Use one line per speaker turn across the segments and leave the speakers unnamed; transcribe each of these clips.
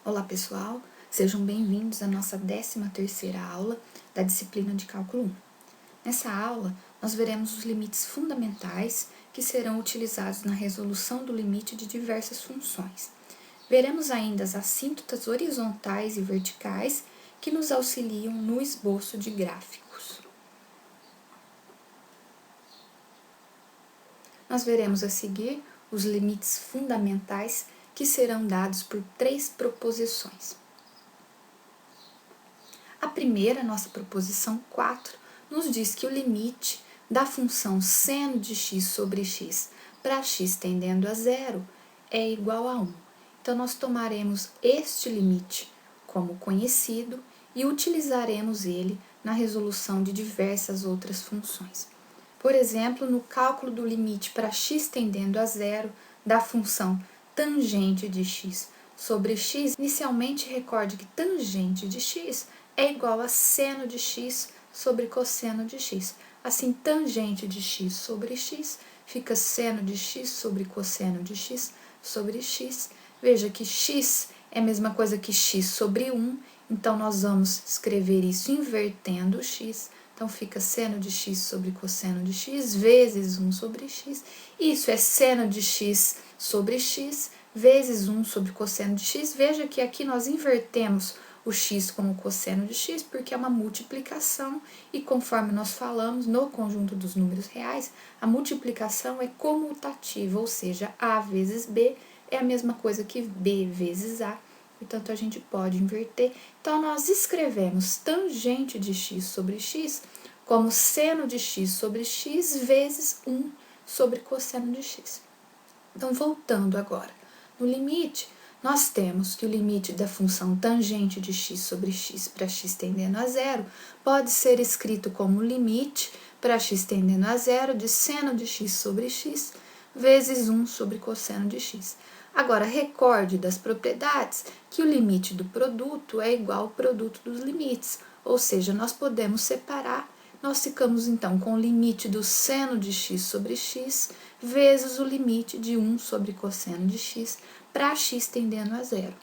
Olá pessoal, sejam bem-vindos à nossa 13ª aula da disciplina de Cálculo 1. Nessa aula, nós veremos os limites fundamentais que serão utilizados na resolução do limite de diversas funções. Veremos ainda as assíntotas horizontais e verticais que nos auxiliam no esboço de gráficos. Nós veremos a seguir os limites fundamentais que serão dados por 3 proposições. A primeira, nossa proposição 4, nos diz que o limite da função seno de x sobre x para x tendendo a zero é igual a 1. Então, nós tomaremos este limite como conhecido e utilizaremos ele na resolução de diversas outras funções. Por exemplo, no cálculo do limite para x tendendo a zero da função tangente de x sobre x, inicialmente recorde que tangente de x é igual a seno de x sobre cosseno de x. Assim, tangente de x sobre x fica seno de x sobre cosseno de x sobre x. Veja que x é a mesma coisa que x sobre 1, então nós vamos escrever isso invertendo o x. Então, fica seno de x sobre cosseno de x vezes 1 sobre x. Isso é seno de x sobre x vezes 1 sobre cosseno de x. Veja que aqui nós invertemos o x como cosseno de x, porque é uma multiplicação, e conforme nós falamos no conjunto dos números reais, a multiplicação é comutativa, ou seja, a vezes b é a mesma coisa que b vezes a, portanto a gente pode inverter. Então, nós escrevemos tangente de x sobre x como seno de x sobre x vezes 1 sobre cosseno de x. Então, voltando agora, no limite, nós temos que o limite da função tangente de x sobre x para x tendendo a zero pode ser escrito como limite para x tendendo a zero de seno de x sobre x vezes 1 sobre cosseno de x. Agora, recorde das propriedades que o limite do produto é igual ao produto dos limites, ou seja, nós podemos separar. Nós ficamos então com o limite do seno de x sobre x vezes o limite de 1 sobre cosseno de x para x tendendo a zero.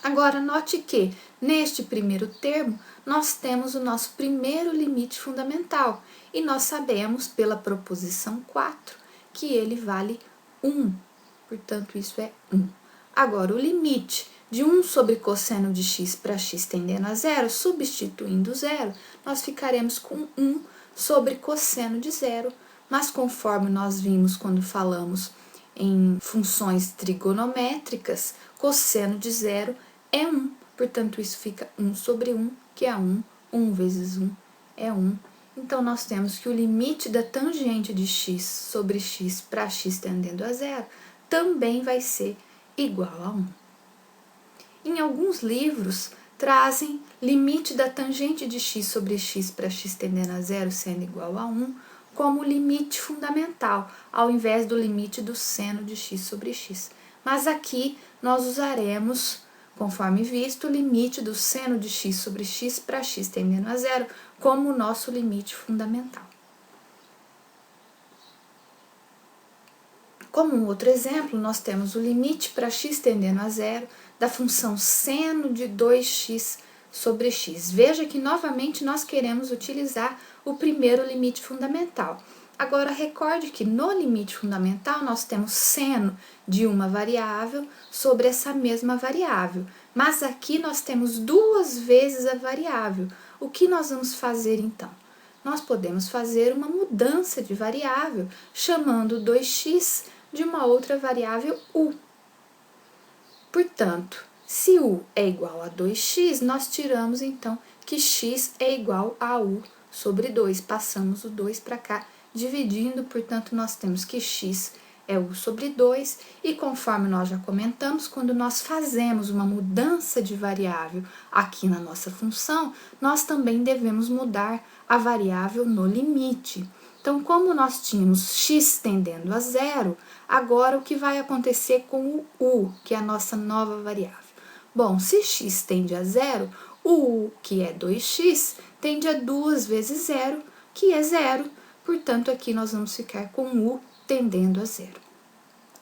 Agora, note que, neste primeiro termo, nós temos o nosso primeiro limite fundamental, e nós sabemos, pela proposição 4, que ele vale 1. Portanto, isso é 1. Agora, o limite de 1 sobre cosseno de x para x tendendo a zero, substituindo zero, nós ficaremos com 1 sobre cosseno de zero, mas conforme nós vimos quando falamos em funções trigonométricas, cosseno de zero é 1. Portanto, isso fica 1 sobre 1, que é 1. 1 vezes 1 é 1. Então, nós temos que o limite da tangente de x sobre x para x tendendo a zero também vai ser igual a 1. Em alguns livros, trazem limite da tangente de x sobre x para x tendendo a zero sendo igual a 1 como limite fundamental, ao invés do limite do seno de x sobre x. Mas aqui nós usaremos, conforme visto, o limite do seno de x sobre x para x tendendo a zero como o nosso limite fundamental. Como um outro exemplo, nós temos o limite para x tendendo a zero da função seno de 2x sobre x. Veja que novamente nós queremos utilizar o primeiro limite fundamental. Agora, recorde que no limite fundamental nós temos seno de uma variável sobre essa mesma variável, mas aqui nós temos 2 vezes a variável. O que nós vamos fazer então? Nós podemos fazer uma mudança de variável, chamando 2x de uma outra variável u. Portanto, se u é igual a 2x, nós tiramos então que x é igual a u sobre 2. Passamos o 2 para cá, dividindo, portanto, nós temos que x é u sobre 2, e conforme nós já comentamos, quando nós fazemos uma mudança de variável aqui na nossa função, nós também devemos mudar a variável no limite. Então, como nós tínhamos x tendendo a zero, agora o que vai acontecer com o u, que é a nossa nova variável? Bom, se x tende a zero, o u, que é 2x, tende a 2 vezes zero, que é zero. Portanto, aqui nós vamos ficar com u tendendo a zero.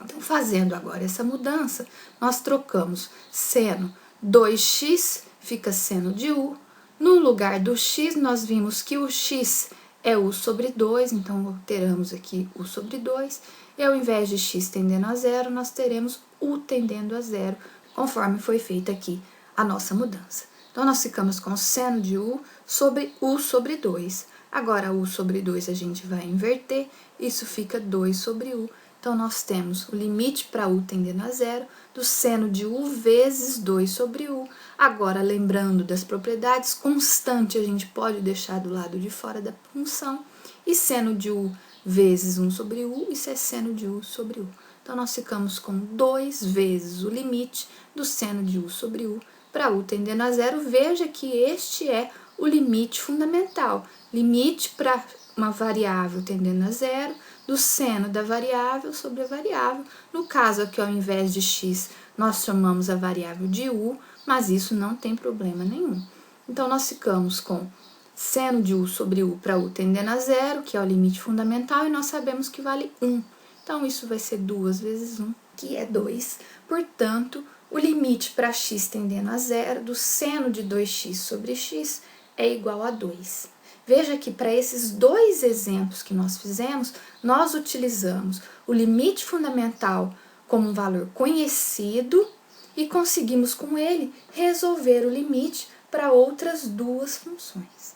Então, fazendo agora essa mudança, nós trocamos seno 2x, fica seno de u. No lugar do x, nós vimos que o x é u sobre 2, então alteramos aqui u sobre 2. E ao invés de x tendendo a zero, nós teremos u tendendo a zero, conforme foi feita aqui a nossa mudança. Então, nós ficamos com seno de u sobre 2. Agora, u sobre 2 a gente vai inverter, isso fica 2 sobre u. Então, nós temos o limite para u tendendo a zero do seno de u vezes 2 sobre u. Agora, lembrando das propriedades, constante a gente pode deixar do lado de fora da função. E seno de u vezes 1 sobre u, isso é seno de u sobre u. Então, nós ficamos com 2 vezes o limite do seno de u sobre u para u tendendo a zero. Veja que este é o limite fundamental. Limite para uma variável tendendo a zero, do seno da variável sobre a variável. No caso aqui, ao invés de x, nós chamamos a variável de u, mas isso não tem problema nenhum. Então, nós ficamos com seno de u sobre u para u tendendo a zero, que é o limite fundamental, e nós sabemos que vale 1. Então, isso vai ser 2 vezes 1, que é 2. Portanto, o limite para x tendendo a zero do seno de 2x sobre x é igual a 2. Veja que para esses dois exemplos que nós fizemos, nós utilizamos o limite fundamental como um valor conhecido e conseguimos com ele resolver o limite para outras duas funções.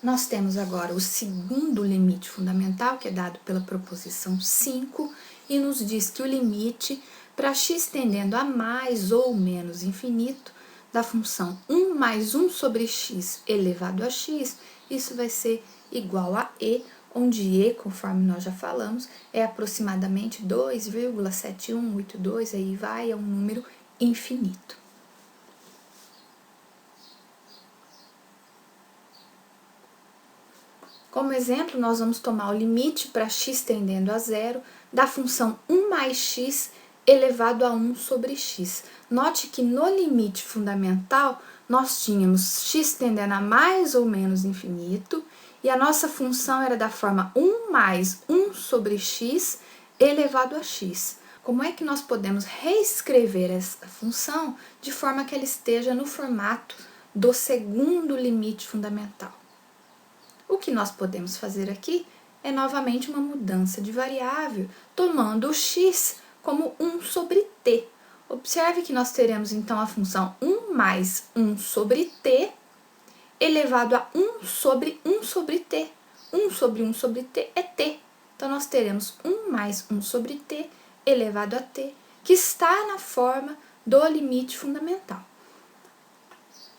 Nós temos agora o segundo limite fundamental, que é dado pela proposição 5, e nos diz que o limite para x tendendo a mais ou menos infinito da função 1 mais 1 sobre x elevado a x, isso vai ser igual a e, onde e, conforme nós já falamos, é aproximadamente 2,7182, aí vai, é um número infinito. Como exemplo, nós vamos tomar o limite para x tendendo a zero da função 1 mais x elevado a 1 sobre x. Note que no limite fundamental, nós tínhamos x tendendo a mais ou menos infinito, e a nossa função era da forma 1 mais 1 sobre x elevado a x. Como é que nós podemos reescrever essa função de forma que ela esteja no formato do segundo limite fundamental? O que nós podemos fazer aqui é novamente uma mudança de variável, tomando o x como 1 sobre t. Observe que nós teremos então a função 1 mais 1 sobre t elevado a 1 sobre 1 sobre t. 1 sobre 1 sobre t é t. Então, nós teremos 1 mais 1 sobre t elevado a t, que está na forma do limite fundamental.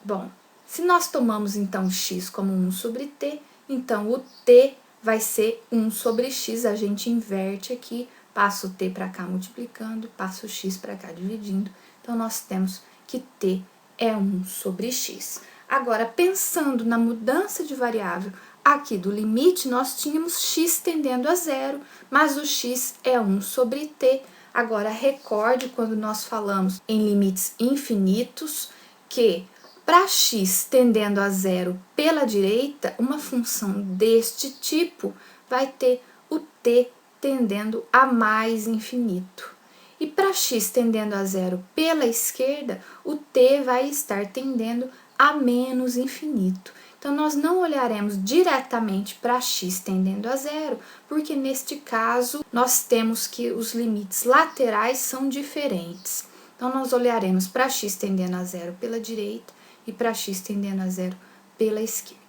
Bom, se nós tomamos então x como 1 sobre t, então o t vai ser 1 sobre x, a gente inverte aqui, passa o t para cá multiplicando, passa o x para cá dividindo. Então, nós temos que t é 1 sobre x. Agora, pensando na mudança de variável aqui do limite, nós tínhamos x tendendo a zero, mas o x é 1 sobre t. Agora, recorde quando nós falamos em limites infinitos que para x tendendo a zero pela direita, uma função deste tipo vai ter o t tendendo a mais infinito. E para x tendendo a zero pela esquerda, o t vai estar tendendo a menos infinito. Então, nós não olharemos diretamente para x tendendo a zero, porque neste caso nós temos que os limites laterais são diferentes. Então, nós olharemos para x tendendo a zero pela direita e para x tendendo a zero pela esquerda.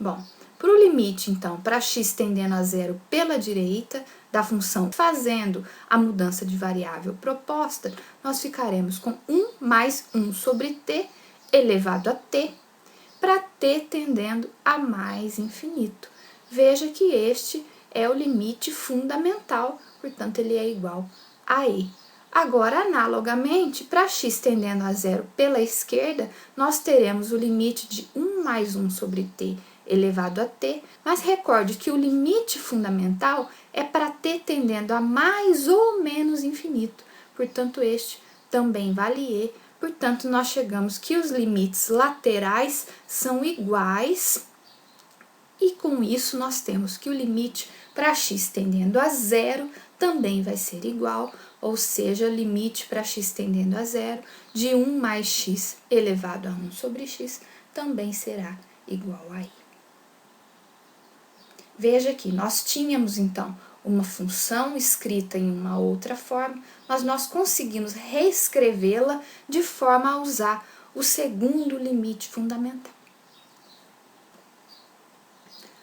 Bom, para o limite, então, para x tendendo a zero pela direita da função, fazendo a mudança de variável proposta, nós ficaremos com 1 mais 1 sobre t elevado a t, para t tendendo a mais infinito. Veja que este é o limite fundamental, portanto, ele é igual a e. Agora, analogamente, para x tendendo a zero pela esquerda, nós teremos o limite de 1 mais 1 sobre t elevado a t, mas recorde que o limite fundamental é para t tendendo a mais ou menos infinito, portanto, este também vale e, portanto, nós chegamos que os limites laterais são iguais E com isso nós temos que o limite para x tendendo a zero também vai ser igual, ou seja, o limite para x tendendo a zero de 1 mais x elevado a 1 sobre x também será igual a i. Veja que nós tínhamos então uma função escrita em uma outra forma, mas nós conseguimos reescrevê-la de forma a usar o segundo limite fundamental.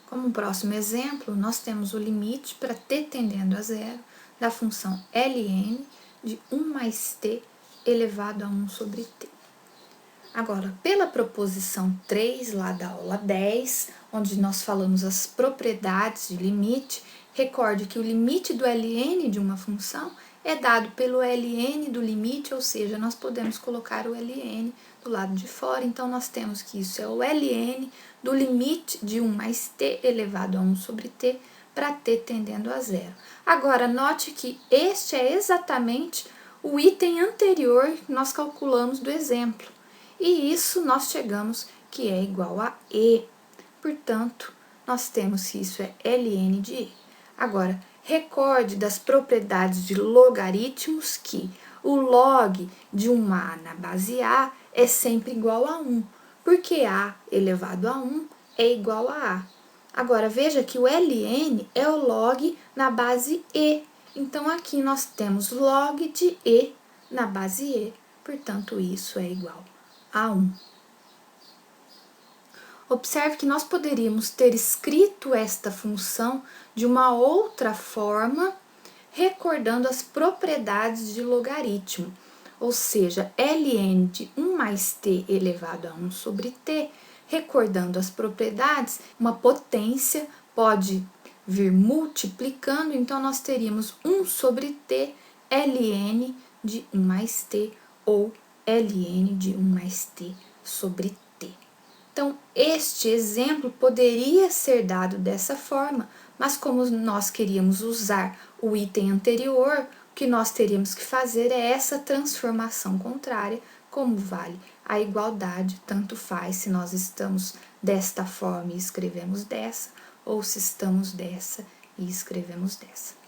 Como próximo exemplo, nós temos o limite para t tendendo a zero da função ln de 1 mais t elevado a 1 sobre t. Agora, pela proposição 3, lá da aula 10, onde nós falamos as propriedades de limite, recorde que o limite do ln de uma função é dado pelo ln do limite, ou seja, nós podemos colocar o ln do lado de fora, então nós temos que isso é o ln do limite de 1 mais t elevado a 1 sobre t para t tendendo a zero. Agora, note que este é exatamente o item anterior que nós calculamos do exemplo. E isso nós chegamos que é igual a e. Portanto, nós temos que isso é ln de e. Agora, recorde das propriedades de logaritmos que o log de uma a na base a é sempre igual a 1, porque a elevado a 1 é igual a a. Agora, veja que o ln é o log na base e. Então, aqui nós temos log de e na base e. Portanto, isso é igual a 1. Observe que nós poderíamos ter escrito esta função de uma outra forma, recordando as propriedades de logaritmo, ou seja, ln de 1 mais t elevado a 1 sobre t, recordando as propriedades, uma potência pode vir multiplicando, então nós teríamos 1 sobre t ln de 1 mais t ou ln de 1 mais t sobre t. Então, este exemplo poderia ser dado dessa forma, mas como nós queríamos usar o item anterior, o que nós teríamos que fazer é essa transformação contrária, como vale a igualdade, tanto faz se nós estamos desta forma e escrevemos dessa, ou se estamos dessa e escrevemos dessa.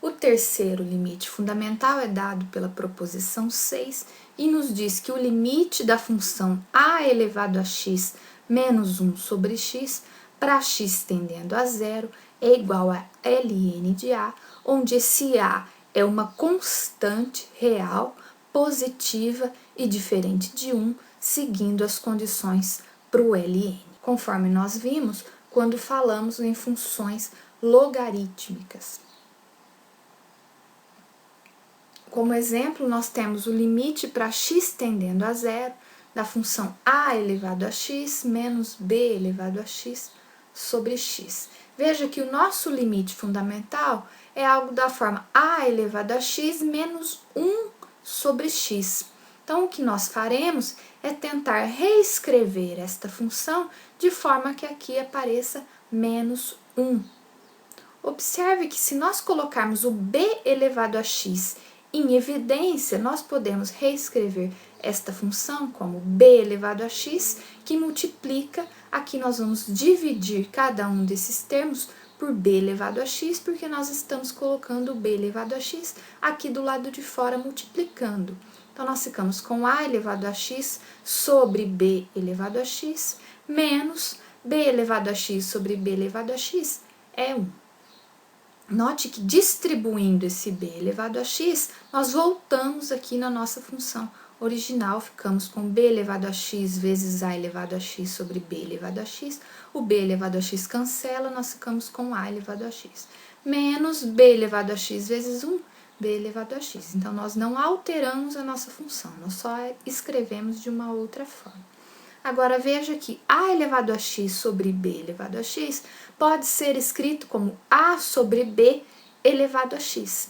O terceiro limite fundamental é dado pela proposição 6 e nos diz que o limite da função a elevado a x menos 1 sobre x para x tendendo a zero é igual a ln de a, onde esse a é uma constante real, positiva e diferente de 1, seguindo as condições para o ln, conforme nós vimos quando falamos em funções logarítmicas. Como exemplo, nós temos o limite para x tendendo a zero da função a elevado a x menos b elevado a x sobre x. Veja que o nosso limite fundamental é algo da forma a elevado a x menos 1 sobre x. Então, o que nós faremos é tentar reescrever esta função de forma que aqui apareça menos 1. Observe que se nós colocarmos o b elevado a x em evidência, nós podemos reescrever esta função como b elevado a x, que multiplica, aqui nós vamos dividir cada um desses termos por b elevado a x, porque nós estamos colocando o b elevado a x aqui do lado de fora multiplicando. Então, nós ficamos com a elevado a x sobre b elevado a x, menos b elevado a x sobre b elevado a x é 1. Note que distribuindo esse b elevado a x, nós voltamos aqui na nossa função original, ficamos com b elevado a x vezes a elevado a x sobre b elevado a x, o b elevado a x cancela, nós ficamos com a elevado a x, menos b elevado a x vezes 1, b elevado a x. Então, nós não alteramos a nossa função, nós só escrevemos de uma outra forma. Agora, veja que a elevado a x sobre b elevado a x pode ser escrito como a sobre b elevado a x.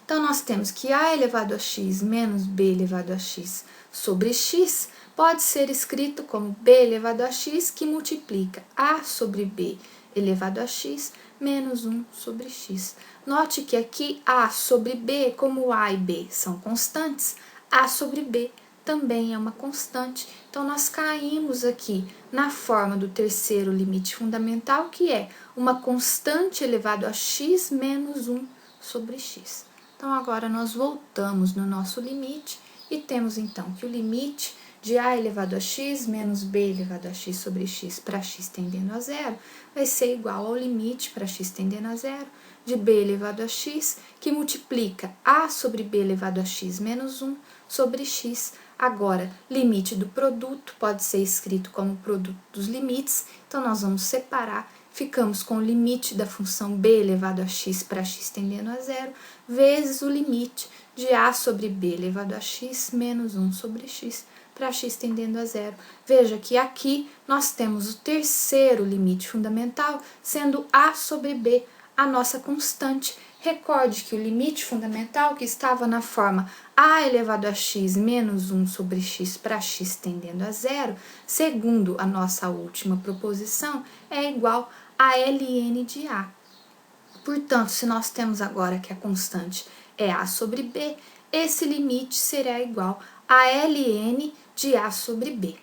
Então, nós temos que a elevado a x menos b elevado a x sobre x pode ser escrito como b elevado a x que multiplica a sobre b elevado a x menos 1 sobre x. Note que aqui a sobre b, como a e b são constantes, A sobre B também é uma constante. Então, nós caímos aqui na forma do terceiro limite fundamental, que é uma constante elevado a x menos 1 sobre x. Então, agora nós voltamos no nosso limite e temos, então, que o limite de a elevado a x menos b elevado a x sobre x para x tendendo a zero vai ser igual ao limite para x tendendo a zero de b elevado a x, que multiplica a sobre b elevado a x menos 1 sobre x. Agora, limite do produto pode ser escrito como produto dos limites, então nós vamos separar, ficamos com o limite da função b elevado a x para x tendendo a zero, vezes o limite de a sobre b elevado a x menos 1 sobre x para x tendendo a zero. Veja que aqui nós temos o terceiro limite fundamental, sendo a sobre b, a nossa constante. Recorde que o limite fundamental, que estava na forma a elevado a x menos 1 sobre x para x tendendo a zero, segundo a nossa última proposição, é igual a ln de a. Portanto, se nós temos agora que a constante é a sobre b, esse limite será igual a ln de a sobre b.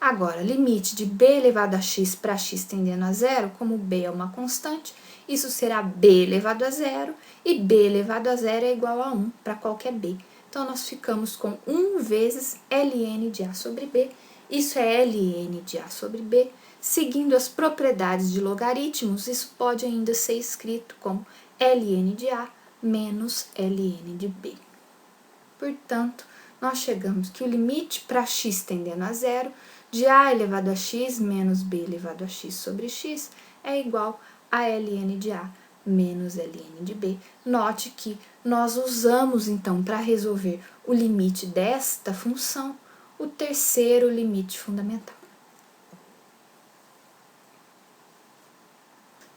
Agora, limite de b elevado a x para x tendendo a zero, como b é uma constante, isso será b elevado a zero, e b elevado a zero é igual a 1 para qualquer b. Então, nós ficamos com 1 vezes ln de a sobre b, isso é ln de a sobre b. Seguindo as propriedades de logaritmos, isso pode ainda ser escrito como ln de a menos ln de b. Portanto, nós chegamos que o limite para x tendendo a zero de a elevado a x menos b elevado a x sobre x é igual a ln de a menos ln de b. Note que nós usamos, então, para resolver o limite desta função, o terceiro limite fundamental.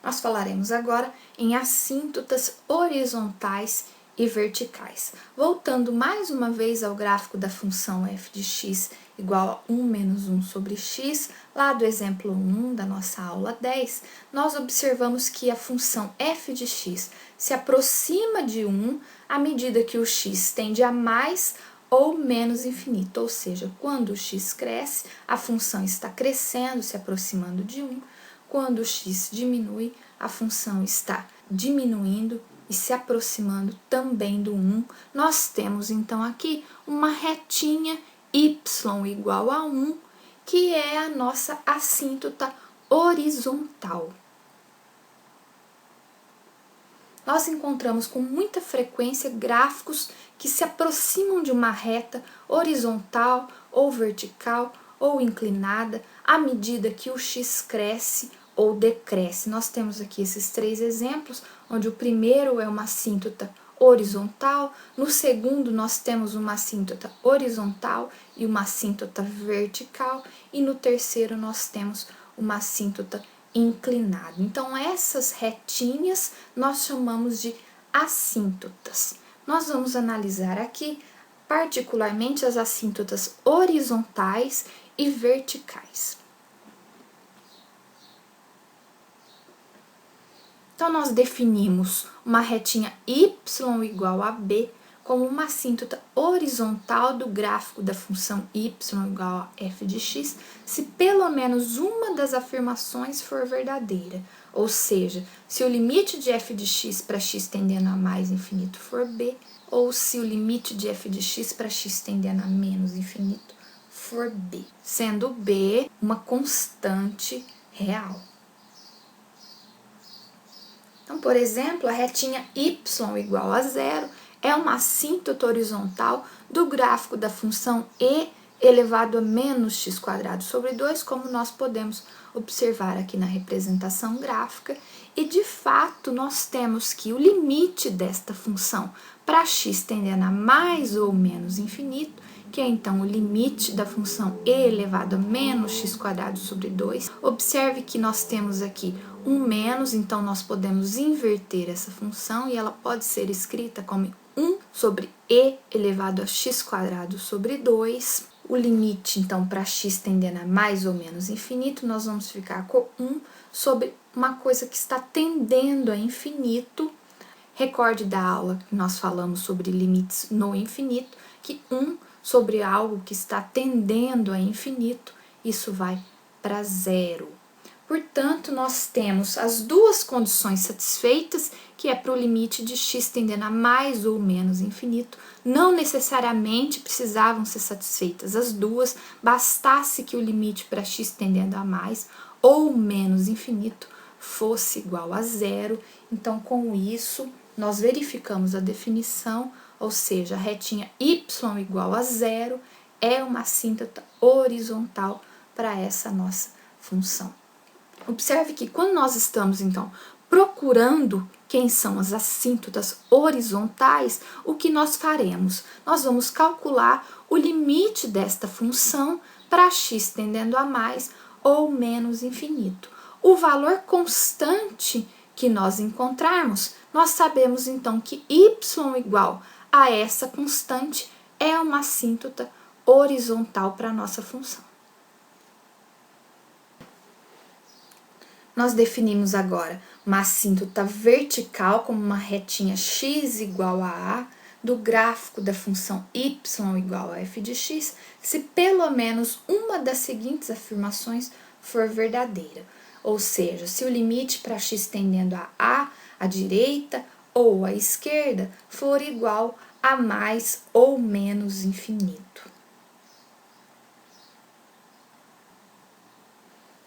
Nós falaremos agora em assíntotas horizontais e verticais. Voltando mais uma vez ao gráfico da função f de x igual a 1 menos 1 sobre x, lá do exemplo 1 da nossa aula 10, nós observamos que a função f de x se aproxima de 1 à medida que o x tende a mais ou menos infinito, ou seja, quando o x cresce, a função está crescendo, se aproximando de 1, quando o x diminui, a função está diminuindo e se aproximando também do 1. Nós temos então aqui uma retinha y igual a 1, que é a nossa assíntota horizontal. Nós encontramos com muita frequência gráficos que se aproximam de uma reta horizontal ou vertical ou inclinada à medida que o x cresce ou decresce. Nós temos aqui esses três exemplos, onde o primeiro é uma assíntota horizontal, no segundo nós temos uma assíntota horizontal e uma assíntota vertical, e no terceiro nós temos uma assíntota inclinada. Então, essas retinhas nós chamamos de assíntotas. Nós vamos analisar aqui particularmente as assíntotas horizontais e verticais. Então, nós definimos uma retinha y igual a b como uma assíntota horizontal do gráfico da função y igual a f de x, se pelo menos uma das afirmações for verdadeira, ou seja, se o limite de f de x para x tendendo a mais infinito for b, ou se o limite de f de x para x tendendo a menos infinito for b, sendo b uma constante real. Então, por exemplo, a retinha y igual a zero é uma assíntota horizontal do gráfico da função e elevado a menos x² sobre 2, como nós podemos observar aqui na representação gráfica, e de fato nós temos que o limite desta função para x tendendo a mais ou menos infinito, que é então o limite da função e elevado a menos x² sobre 2. Observe que nós temos aqui um menos, então nós podemos inverter essa função e ela pode ser escrita como 1 sobre e elevado a x² sobre 2. O limite, então, para x tendendo a mais ou menos infinito, nós vamos ficar com 1 sobre uma coisa que está tendendo a infinito. Recorde da aula que nós falamos sobre limites no infinito, que 1 sobre algo que está tendendo a infinito, isso vai para zero. Portanto, nós temos as duas condições satisfeitas, que é para o limite de x tendendo a mais ou menos infinito. Não necessariamente precisavam ser satisfeitas as duas, bastasse que o limite para x tendendo a mais ou menos infinito fosse igual a zero. Então, com isso, nós verificamos a definição, ou seja, a retinha y igual a zero é uma assíntota horizontal para essa nossa função. Observe que quando nós estamos, então, procurando quem são as assíntotas horizontais, o que nós faremos? Nós vamos calcular o limite desta função para x tendendo a mais ou menos infinito. O valor constante que nós encontrarmos, nós sabemos, então, que y igual a essa constante é uma assíntota horizontal para a nossa função. Nós definimos agora uma assíntota vertical como uma retinha x igual a do gráfico da função y igual a f de x, se pelo menos uma das seguintes afirmações for verdadeira. Ou seja, se o limite para x tendendo a à direita ou à esquerda for igual a mais ou menos infinito.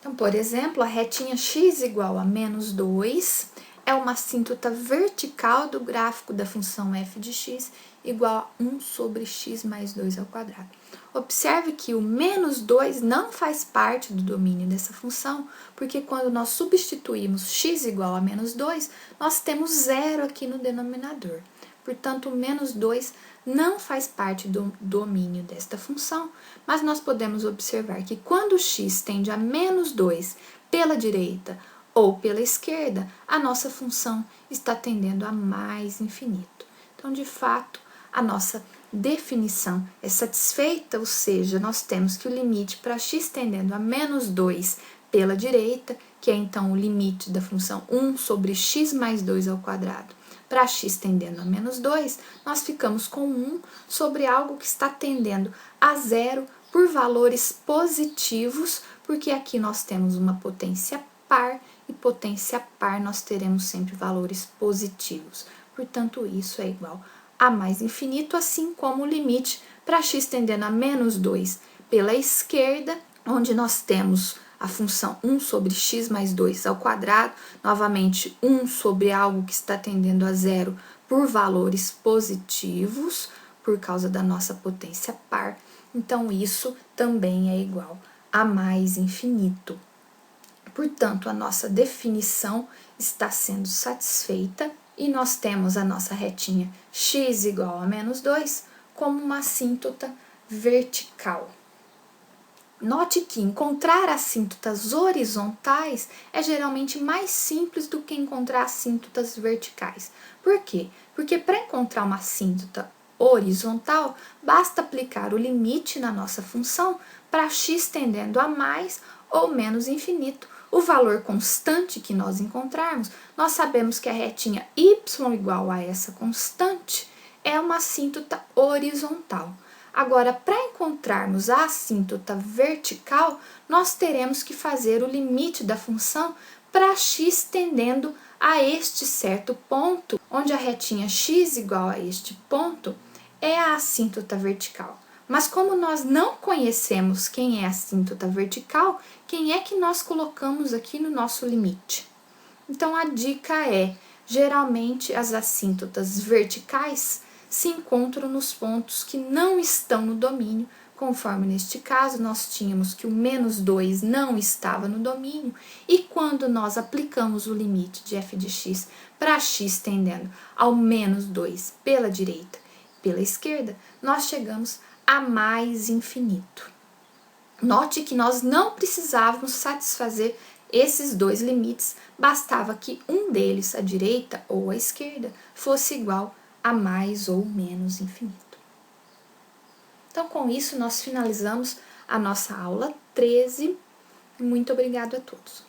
Então, por exemplo, a retinha x igual a menos 2 é uma assíntota vertical do gráfico da função f de x igual a 1 sobre x mais 2 ao quadrado. Observe que o menos 2 não faz parte do domínio dessa função, porque quando nós substituímos x igual a menos 2, nós temos zero aqui no denominador. Portanto, o menos 2 não faz parte do domínio desta função, mas nós podemos observar que quando x tende a menos 2 pela direita ou pela esquerda, a nossa função está tendendo a mais infinito. Então, de fato, a nossa definição é satisfeita, ou seja, nós temos que o limite para x tendendo a menos 2 pela direita, que é então o limite da função 1 sobre x mais 2 ao quadrado, para x tendendo a menos 2, nós ficamos com 1 sobre algo que está tendendo a zero por valores positivos, porque aqui nós temos uma potência par, e potência par nós teremos sempre valores positivos. Portanto, isso é igual a mais infinito, assim como o limite para x tendendo a menos 2 pela esquerda, onde nós temos a função 1 sobre x mais 2 ao quadrado, novamente 1 sobre algo que está tendendo a zero por valores positivos, por causa da nossa potência par. Então, isso também é igual a mais infinito. Portanto, a nossa definição está sendo satisfeita e nós temos a nossa retinha x igual a menos 2 como uma assíntota vertical. Note que encontrar assíntotas horizontais é geralmente mais simples do que encontrar assíntotas verticais. Por quê? Porque para encontrar uma assíntota horizontal, basta aplicar o limite na nossa função para x tendendo a mais ou menos infinito. O valor constante que nós encontrarmos, nós sabemos que a retinha y igual a essa constante é uma assíntota horizontal. Agora, para encontrarmos a assíntota vertical, nós teremos que fazer o limite da função para x tendendo a este certo ponto, onde a retinha x igual a este ponto é a assíntota vertical. Mas como nós não conhecemos quem é a assíntota vertical, quem é que nós colocamos aqui no nosso limite? Então, a dica é, geralmente as assíntotas verticais se encontram nos pontos que não estão no domínio, conforme neste caso nós tínhamos que o menos 2 não estava no domínio, e quando nós aplicamos o limite de f de x para x tendendo ao menos 2 pela direita e pela esquerda, nós chegamos a mais infinito. Note que nós não precisávamos satisfazer esses dois limites, bastava que um deles, a direita ou a esquerda, fosse igual a mais ou menos infinito. Então, com isso, nós finalizamos a nossa aula 13. Muito obrigado a todos.